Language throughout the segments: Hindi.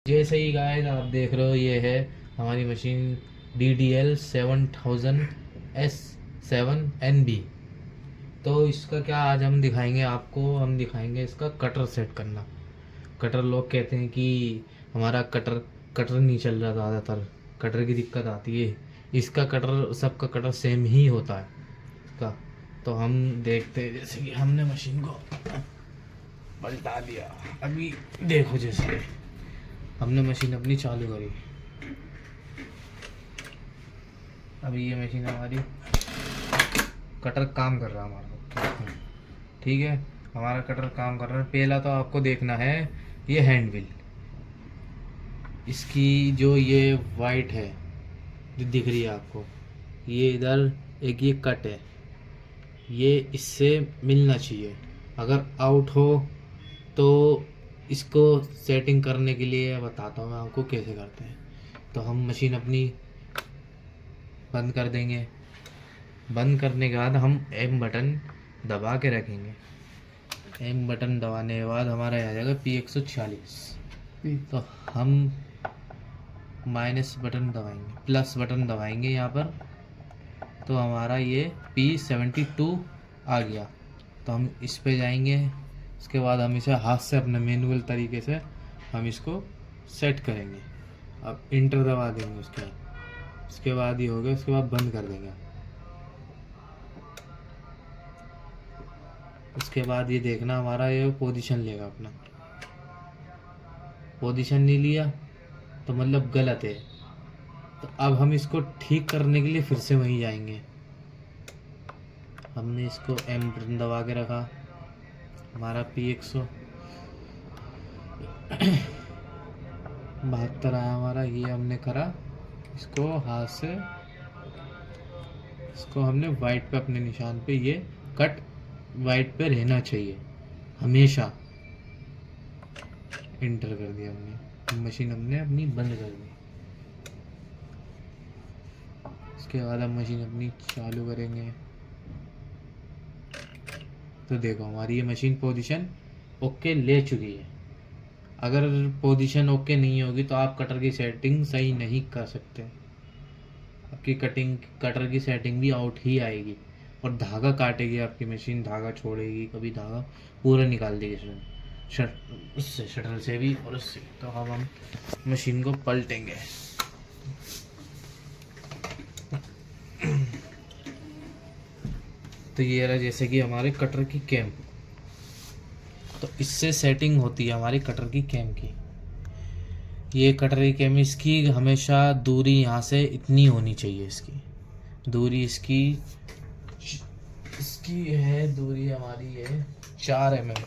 जैसे ही गाइस आप देख रहे हो, ये है हमारी मशीन DDL 7000S7NB। तो इसका क्या आज हम दिखाएंगे आपको, हम दिखाएंगे इसका कटर सेट करना। कटर लोग कहते हैं कि हमारा कटर कटर नहीं चल रहा, ज़्यादातर कटर की दिक्कत आती है। इसका कटर, सबका कटर सेम ही होता है इसका। तो हम देखते हैं, जैसे कि हमने मशीन को पलटा दिया। अभी देखो, जैसे हमने मशीन अपनी चालू करी। अभी ये मशीन हमारी कटर काम कर रहा है हमारा, ठीक है। हमारा कटर काम कर रहा है। पहला तो आपको देखना है ये हैंड व्हील, इसकी जो ये वाइट है जो दिख रही है आपको, ये इधर एक ये कट है, ये इससे मिलना चाहिए। अगर आउट हो तो इसको सेटिंग करने के लिए बताता हूँ मैं आपको कैसे करते हैं। तो हम मशीन अपनी बंद कर देंगे। बंद करने के बाद हम एम बटन दबा के रखेंगे। एम बटन दबाने के बाद हमारा आ जाएगा P146। तो हम माइनस बटन दबाएंगे, प्लस बटन दबाएंगे यहाँ पर, तो हमारा ये P72 आ गया। तो हम इस पे जाएंगे। इसके बाद हम इसे हाथ से अपने मैनुअल तरीके से हम इसको सेट करेंगे। अब इंटर दबा देंगे उसके बाद ये हो गया। उसके बाद बंद कर देंगे। उसके बाद ये देखना हमारा ये पोजीशन लेगा अपना। पोजीशन नहीं लिया तो मतलब गलत है। तो अब हम इसको ठीक करने के लिए फिर से वहीं जाएंगे। हमने इसको एम बटन दबा के रखा। हमारा P172 आया हमारा, ये हमने करा। इसको हाथ से, इसको हमने वाइट पे, अपने निशान पे, ये कट वाइट पे रहना चाहिए हमेशा। इंटर कर दिया हमने, मशीन हमने अपनी बंद कर दी। इसके बाद हम मशीन अपनी चालू करेंगे। तो देखो हमारी ये मशीन पोजीशन ओके ले चुकी है। अगर पोजीशन ओके नहीं होगी तो आप कटर की सेटिंग सही नहीं कर सकते। आपकी कटर की सेटिंग भी आउट ही आएगी और धागा काटेगी आपकी मशीन, धागा छोड़ेगी, कभी धागा पूरा निकाल देगी उससे, शटल से भी और उससे। तो अब हम मशीन को पलटेंगे। तो ये रहा जैसे कि हमारे कटर की कैम। तो इससे सेटिंग होती है हमारी कटर की कैम की। ये कटर की कैम, इसकी हमेशा दूरी यहाँ से इतनी होनी चाहिए। इसकी दूरी, इसकी है दूरी हमारी है 4 mm,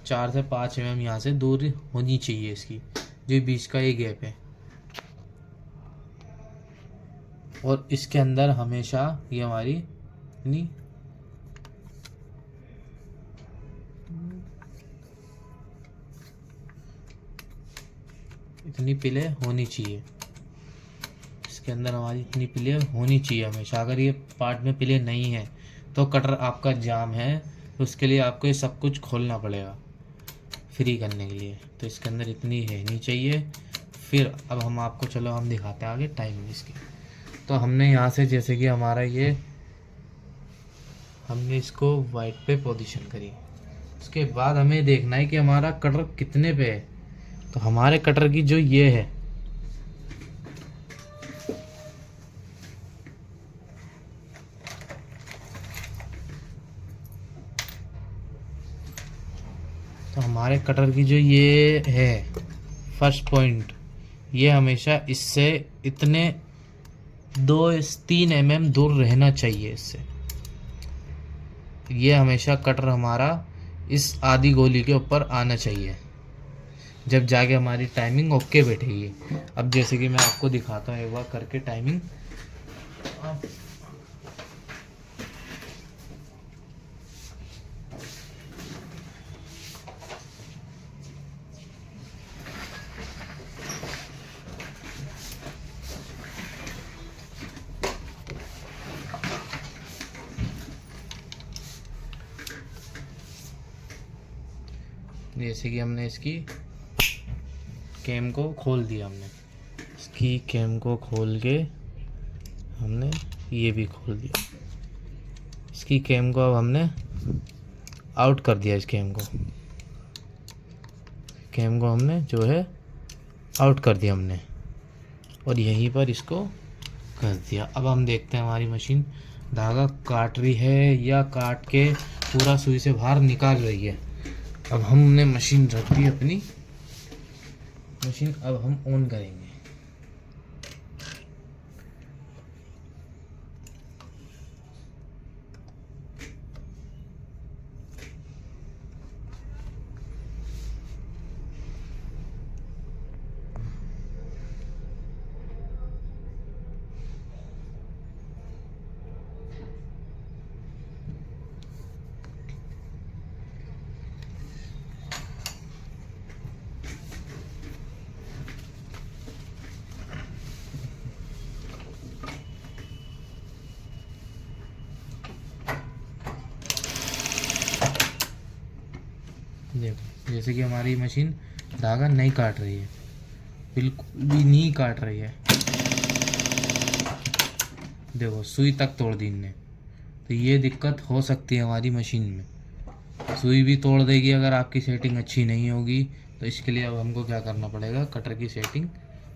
4 से 5 mm यहाँ से दूरी होनी चाहिए इसकी, जो बीच का ये गैप है। और इसके अंदर हमेशा ये हमारी इतनी पिले होनी चाहिए। इसके अंदर हमारी इतनी पिले होनी चाहिए हमेशा। अगर ये पार्ट में पिले नहीं है तो कटर आपका जाम है, तो उसके लिए आपको ये सब कुछ खोलना पड़ेगा फ्री करने के लिए। तो इसके अंदर इतनी रहनी चाहिए। फिर अब हम आपको, चलो हम दिखाते हैं आगे टाइमिंग इसकी। तो हमने यहाँ से, जैसे कि हमारा ये, हमने इसको वाइट पे पोजीशन करी। उसके बाद हमें देखना है कि हमारा कटर कितने पे है। तो हमारे कटर की जो ये है, तो हमारे कटर की जो ये है फर्स्ट पॉइंट, ये हमेशा इससे इतने 2-3 mm दूर रहना चाहिए इससे। ये हमेशा कटर हमारा इस आधी गोली के ऊपर आना चाहिए, जब जाके हमारी टाइमिंग ओके बैठेगी। अब जैसे कि मैं आपको दिखाता हूँ एक बार करके टाइमिंग। जैसे कि हमने इसकी कैम को खोल दिया हमने, इसकी कैम को खोल के हमने ये भी खोल दिया। इसकी कैम को अब हमने आउट कर दिया। इस कैम को हमने जो है आउट कर दिया हमने, और यहीं पर इसको कर दिया। अब हम देखते हैं हमारी मशीन धागा काट रही है या काट के पूरा सुई से बाहर निकाल रही है। अब हमने मशीन रख दी अपनी मशीन, अब हम ऑन करेंगे। देखो जैसे कि हमारी मशीन धागा नहीं काट रही है, बिल्कुल भी नहीं काट रही है। देखो सुई तक तोड़ दी इनने। तो ये दिक्कत हो सकती है हमारी मशीन में, सुई भी तोड़ देगी अगर आपकी सेटिंग अच्छी नहीं होगी। तो इसके लिए अब हमको क्या करना पड़ेगा, कटर की सेटिंग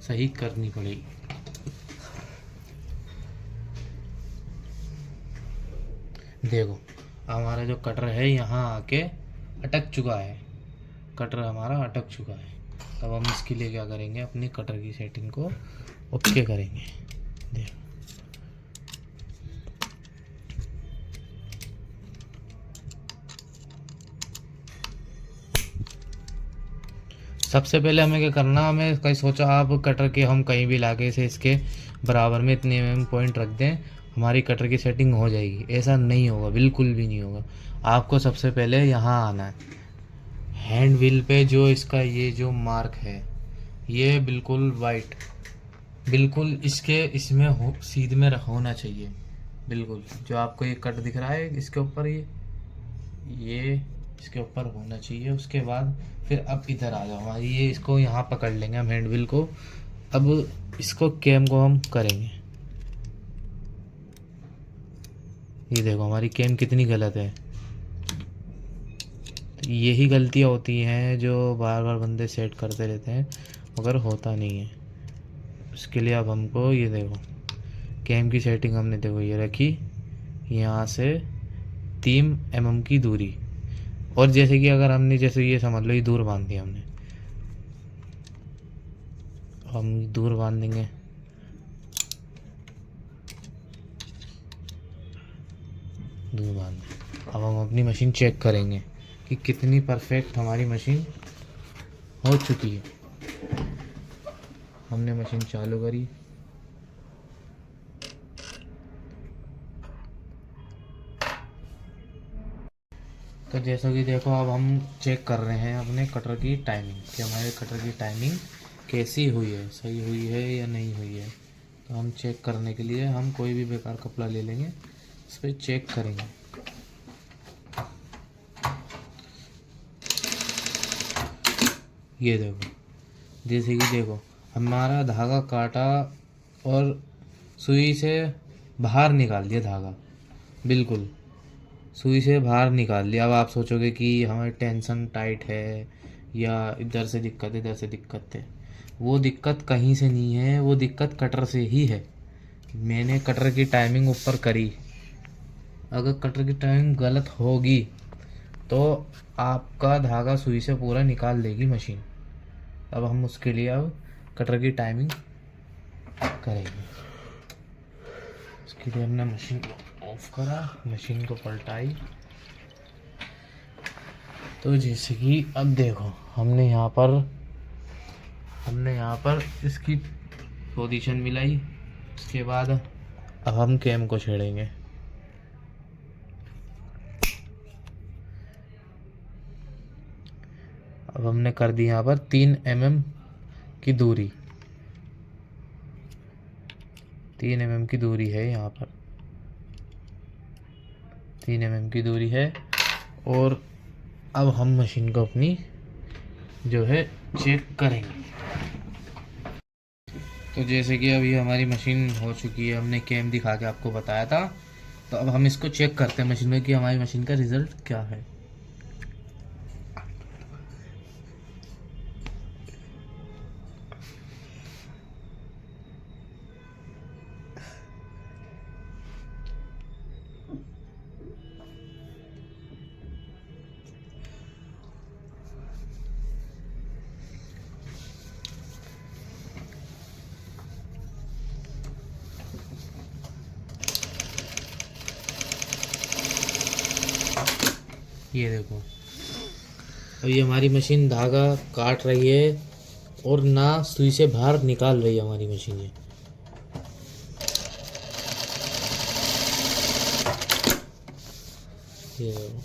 सही करनी पड़ेगी। देखो हमारा जो कटर है यहाँ आके अटक चुका है, कटर हमारा अटक चुका है। तब हम इसके लिए क्या करेंगे, अपनी कटर की सेटिंग को ओके करेंगे। देखो सबसे पहले हमें क्या करना, हमें कहीं सोचा आप कटर के हम कहीं भी लाके से इसके बराबर में इतने पॉइंट रख दें, हमारी कटर की सेटिंग हो जाएगी। ऐसा नहीं होगा, बिल्कुल भी नहीं होगा। आपको सबसे पहले यहाँ आना है, हैंड व्हील पे जो इसका ये जो मार्क है ये बिल्कुल वाइट, बिल्कुल इसमें सीध में होना चाहिए। बिल्कुल जो आपको ये कट दिख रहा है इसके ऊपर, ये इसके ऊपर होना चाहिए। उसके बाद फिर अब इधर आ जाओ हमारी, ये इसको यहाँ पकड़ लेंगे हम हैंड व्हील को। अब इसको कैम को हम करेंगे। ये देखो हमारी कैम कितनी गलत है। तो यही गलतियाँ होती हैं जो बार बार बंदे सेट करते रहते हैं मगर होता नहीं है। इसके लिए अब हमको ये देखो कैम की सेटिंग हमने देखो ये रखी, यहाँ से 3 mm की दूरी। और जैसे कि अगर हमने जैसे ये समझ लो ये दूर बांध दिया हमने, हम दूर बांध देंगे। दूर बांध। अब हम अपनी मशीन चेक करेंगे कि कितनी परफेक्ट हमारी मशीन हो चुकी है। हमने मशीन चालू करी, तो जैसा कि देखो अब हम चेक कर रहे हैं अपने कटर की टाइमिंग कि हमारे कटर की टाइमिंग कैसी हुई है, सही हुई है या नहीं हुई है। तो हम चेक करने के लिए हम कोई भी बेकार कपड़ा ले लेंगे, इस पर चेक करेंगे। ये देखो जैसे कि देखो हमारा धागा काटा और सुई से बाहर निकाल दिया धागा, बिल्कुल सुई से बाहर निकाल लिया। अब आप सोचोगे कि हमें टेंशन टाइट है या इधर से दिक्कत है इधर से दिक्कत है। वो दिक्कत कहीं से नहीं है, वो दिक्कत कटर से ही है। मैंने कटर की टाइमिंग ऊपर करी, अगर कटर की टाइमिंग गलत होगी तो आपका धागा सुई से पूरा निकाल देगी मशीन। अब हम उसके लिए अब कटर की टाइमिंग करेंगे। इसके लिए हमने मशीन को ऑफ करा, मशीन को पलटाई। तो जैसे कि अब देखो हमने यहाँ पर इसकी पोजीशन मिलाई। उसके बाद अब हम कैम को छेड़ेंगे। अब हमने कर दी यहाँ पर 3 mm की दूरी, 3 mm की दूरी है यहाँ पर, 3 mm की दूरी है। और अब हम मशीन को अपनी जो है चेक करेंगे। तो जैसे कि अभी हमारी मशीन हो चुकी है, हमने कैम दिखा के आपको बताया था। तो अब हम इसको चेक करते हैं मशीन में कि हमारी मशीन का रिज़ल्ट क्या है। ये देखो, अब ये हमारी मशीन धागा काट रही है और ना सुई से बाहर निकाल रही है हमारी मशीन। ये देखो,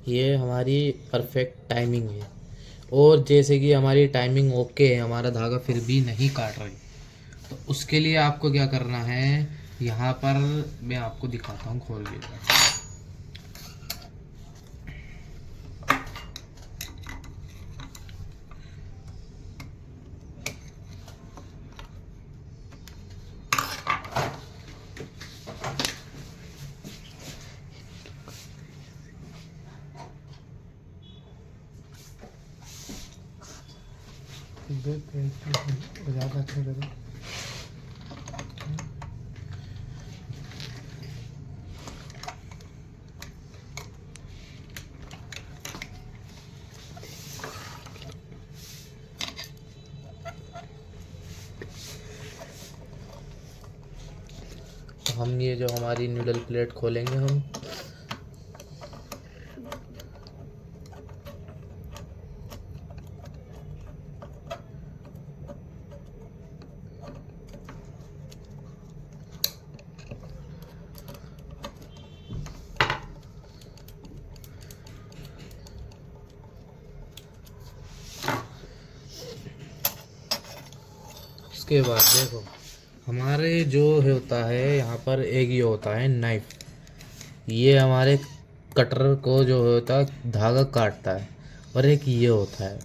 ये हमारी परफेक्ट टाइमिंग है। और जैसे कि हमारी टाइमिंग ओके है, हमारा धागा फिर भी नहीं काट रही, तो उसके लिए आपको क्या करना है, यहाँ पर मैं आपको दिखाता हूँ खोल के। ज़्यादा अच्छा करो। हम ये जो हमारी नीडल प्लेट खोलेंगे हम, उसके बाद देखो हमारे जो होता है यहाँ पर एक ये होता है नाइफ, ये हमारे कटर को जो होता है धागा काटता है, और एक ये होता है।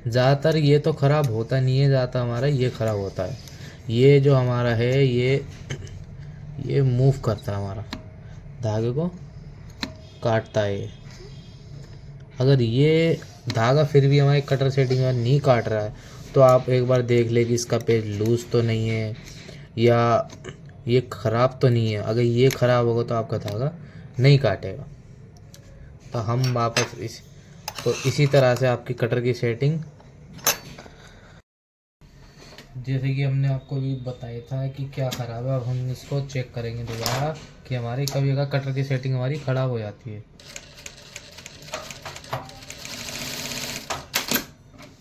ज़्यादातर ये तो ख़राब होता नहीं है, ज़्यादातर हमारा ये ख़राब होता है। ये जो हमारा है ये मूव करता है, हमारा धागे को काटता है ये। अगर ये धागा फिर भी हमारे कटर सेटिंग में नहीं काट रहा है, तो आप एक बार देख ले कि इसका पेज लूज़ तो नहीं है या ये ख़राब तो नहीं है। अगर ये ख़राब होगा तो आपका धागा नहीं काटेगा। तो हम वापस इसी तरह से आपकी कटर की सेटिंग, जैसे कि हमने आपको भी बताया था कि क्या ख़राब है, अब हम इसको चेक करेंगे दोबारा कि हमारी कभी अगर कटर की सेटिंग हमारी ख़राब हो जाती है।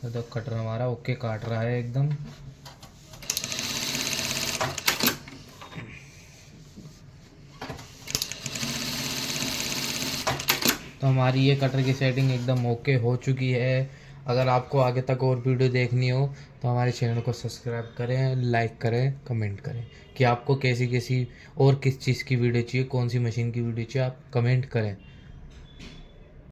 तो कटर हमारा ओके काट रहा है एकदम। तो हमारी ये कटर की सेटिंग एकदम ओके हो चुकी है। अगर आपको आगे तक और वीडियो देखनी हो तो हमारे चैनल को सब्सक्राइब करें, लाइक करें, कमेंट करें कि आपको कैसी कैसी और किस चीज़ की वीडियो चाहिए, कौन सी मशीन की वीडियो चाहिए, आप कमेंट करें।